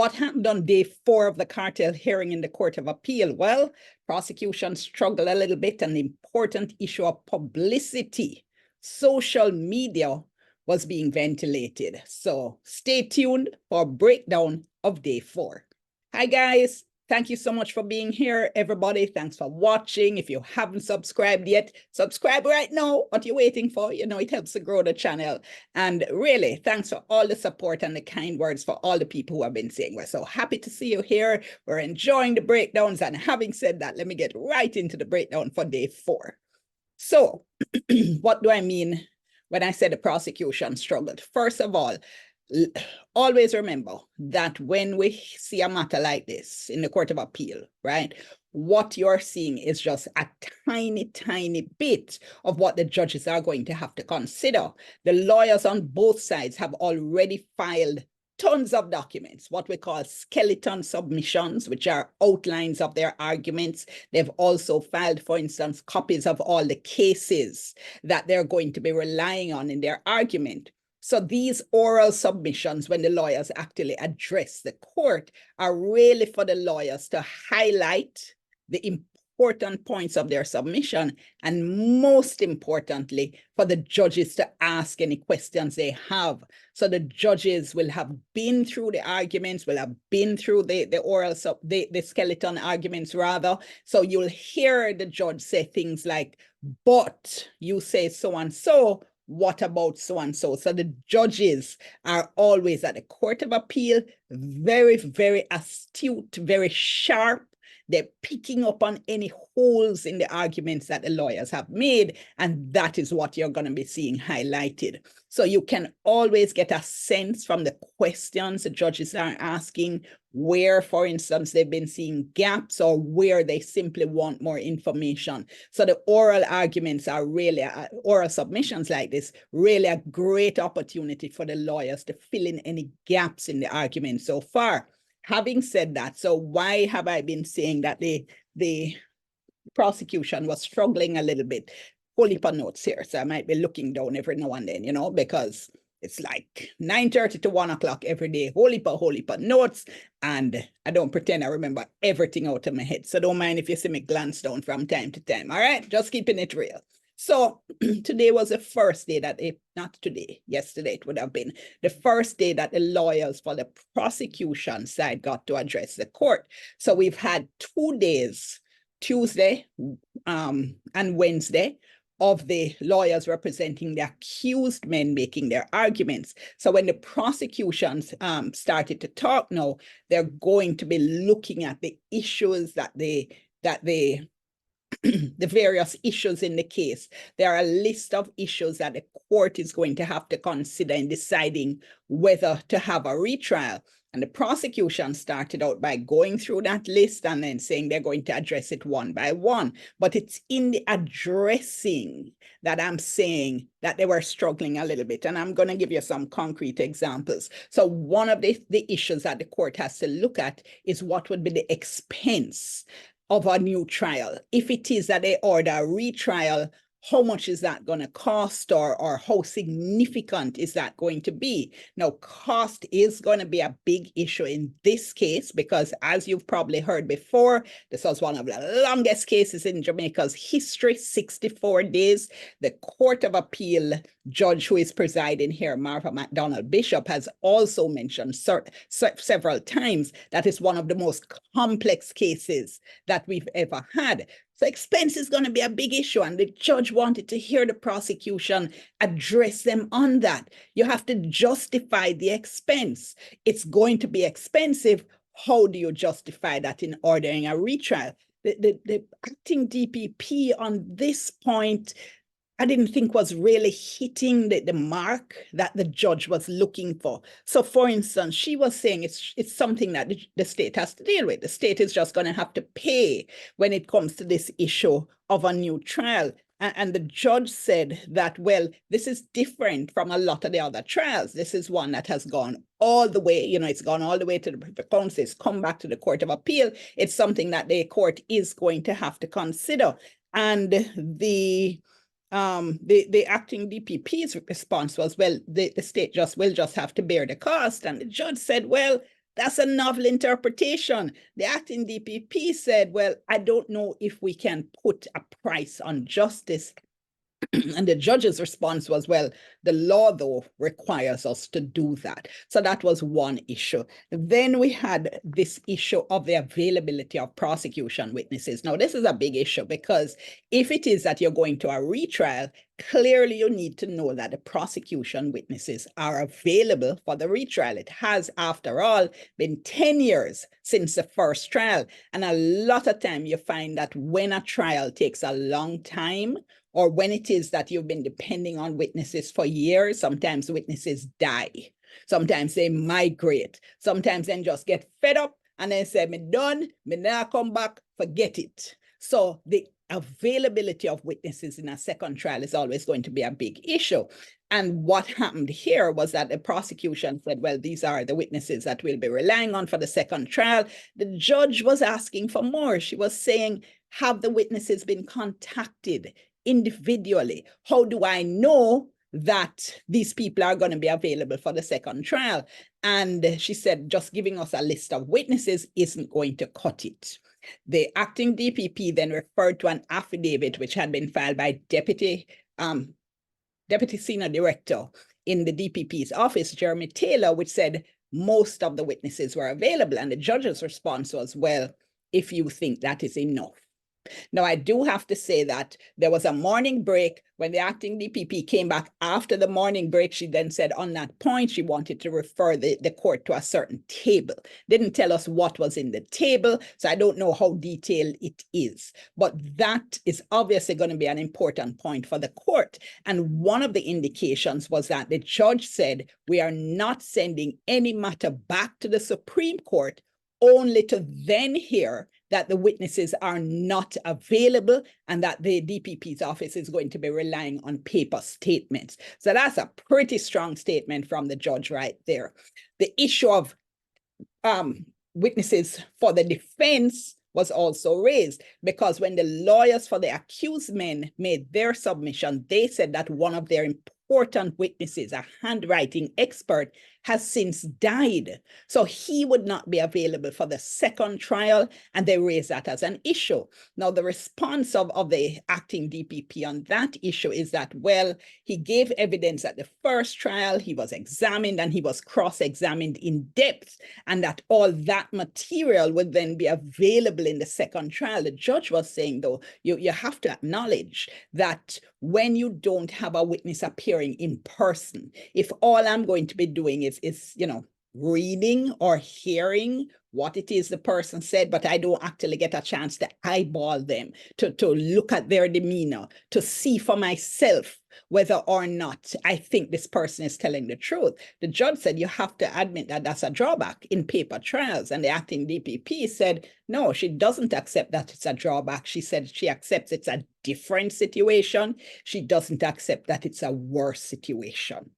What happened on day 4 of the cartel hearing in the Court of Appeal? Well, prosecution struggled a little bit on the important issue of publicity. Social media was being ventilated. So stay tuned for a breakdown of day 4. Hi, guys. Thank you so much for being here, everybody. Thanks for watching. If you haven't subscribed yet, subscribe right now. What you're waiting for, you know, it helps to grow the channel. And really, thanks for all the support and the kind words for all the people who have been saying, we're so happy to see you here. We're enjoying the breakdowns. And having said that, let me get right into the breakdown for day 4. So what do I mean when I say the prosecution struggled? First of all, always remember that when we see a matter like this in the Court of Appeal, right, what you're seeing is just a tiny bit of what the judges are going to have to consider. The lawyers on both sides have already filed tons of documents, what we call skeleton submissions, which are outlines of their arguments. They've also filed, for instance, copies of all the cases that they're going to be relying on in their argument. So these oral submissions, when the lawyers actually address the court, are really for the lawyers to highlight the important points of their submission, and most importantly, for the judges to ask any questions they have. So the judges will have been through the arguments, will have been through the skeleton arguments rather. So you'll hear the judge say things like, but you say so and so, what about so-and-so? So the judges are always at the Court of Appeal, very astute, very sharp. They're picking up on any holes in the arguments that the lawyers have made, and that is what you're going to be seeing highlighted. So you can always get a sense from the questions the judges are asking where, for instance, they've been seeing gaps or where they simply want more information. So the oral arguments are really, oral submissions like this, really a great opportunity for the lawyers to fill in any gaps in the argument so far. Having said that, so why have I been saying that the prosecution was struggling a little bit? Whole heap of notes here, so I might be looking down every now and then, you know, because it's like 9:30 to 1 o'clock every day, whole heap of notes, and I don't pretend I remember everything out of my head, so don't mind if you see me glance down from time to time, all right? Just keeping it real. So today was the first day that not today, yesterday it would have been the first day that the lawyers for the prosecution side got to address the court. So we've had 2 days, Tuesday and Wednesday, of the lawyers representing the accused men making their arguments. So when the prosecutions started to talk now, they're going to be looking at the issues that the various issues in the case. There are a list of issues that the court is going to have to consider in deciding whether to have a retrial. And the prosecution started out by going through that list and then saying they're going to address it one by one. But it's in the addressing that I'm saying that they were struggling a little bit. And I'm going to give you some concrete examples. So one of the issues that the court has to look at is what would be the expense of a new trial. If it is that they order a retrial, how much is that going to cost, or how significant is that going to be? Now, cost is going to be a big issue in this case because, as you've probably heard before, this was one of the longest cases in Jamaica's history, 64 days. The Court of Appeal judge who is presiding here, Martha McDonald Bishop, has also mentioned several times that it's one of the most complex cases that we've ever had. So expense is going to be a big issue, and the judge wanted to hear the prosecution address them on that. You have to justify the expense. It's going to be expensive. How do you justify that in ordering a retrial? The acting DPP on this point, I didn't think was really hitting the mark that the judge was looking for. So, for instance, she was saying it's something that the state has to deal with. The state is just going to have to pay when it comes to this issue of a new trial. And the judge said that, well, this is different from a lot of the other trials. This is one that has gone all the way, you know, it's gone all the way to the Privy Council, it's come back to the Court of Appeal. It's something that the court is going to have to consider. And the acting DPP's response was, well, the state will just have to bear the cost. And the judge said, well, That's a novel interpretation. The acting DPP said, well, I don't know if we can put a price on justice. And the judge's response was, well, the law, though, requires us to do that. So that was one issue. Then we had this issue of the availability of prosecution witnesses. Now, this is a big issue because if it is that you're going to a retrial, clearly you need to know that the prosecution witnesses are available for the retrial. It has, after all, been 10 years since the first trial. And a lot of time you find that when a trial takes a long time, or when it is that you've been depending on witnesses for years, sometimes witnesses die. Sometimes they migrate. Sometimes they just get fed up and then say, me done, me now come back, forget it. So the availability of witnesses in a second trial is always going to be a big issue. And what happened here was that the prosecution said, well, these are the witnesses that we'll be relying on for the second trial. The judge was asking for more. She was saying, have the witnesses been contacted individually? How do I know that these people are going to be available for the second trial? And she said, just giving us a list of witnesses isn't going to cut it. The acting DPP then referred to an affidavit which had been filed by Deputy Senior Director in the DPP's office, Jeremy Taylor, which said most of the witnesses were available. And the judge's response was, well, if you think that is enough. Now, I do have to say that there was a morning break when the acting DPP came back after the morning break. She then said on that point, she wanted to refer the court to a certain table. Didn't tell us what was in the table, so I don't know how detailed it is. But that is obviously going to be an important point for the court. And one of the indications was that the judge said, we are not sending any matter back to the Supreme Court only to then hear that the witnesses are not available and that the DPP's office is going to be relying on paper statements. So that's a pretty strong statement from the judge right there. The issue of witnesses for the defense was also raised because when the lawyers for the accused men made their submission, they said that one of their important witnesses, a handwriting expert, has since died. So he would not be available for the second trial, and they raised that as an issue. Now, the response of the acting DPP on that issue is that, well, he gave evidence at the first trial, he was examined, and he was cross-examined in depth, and that all that material would then be available in the second trial. The judge was saying, though, you have to acknowledge that when you don't have a witness appearing in person, if all I'm going to be doing is reading or hearing what it is the person said, but I don't actually get a chance to eyeball them, to look at their demeanor, to see for myself whether or not I think this person is telling the truth. The judge said you have to admit that that's a drawback in paper trials. And the acting DPP said, no, she doesn't accept that it's a drawback. She said she accepts it's a different situation. She doesn't accept that it's a worse situation.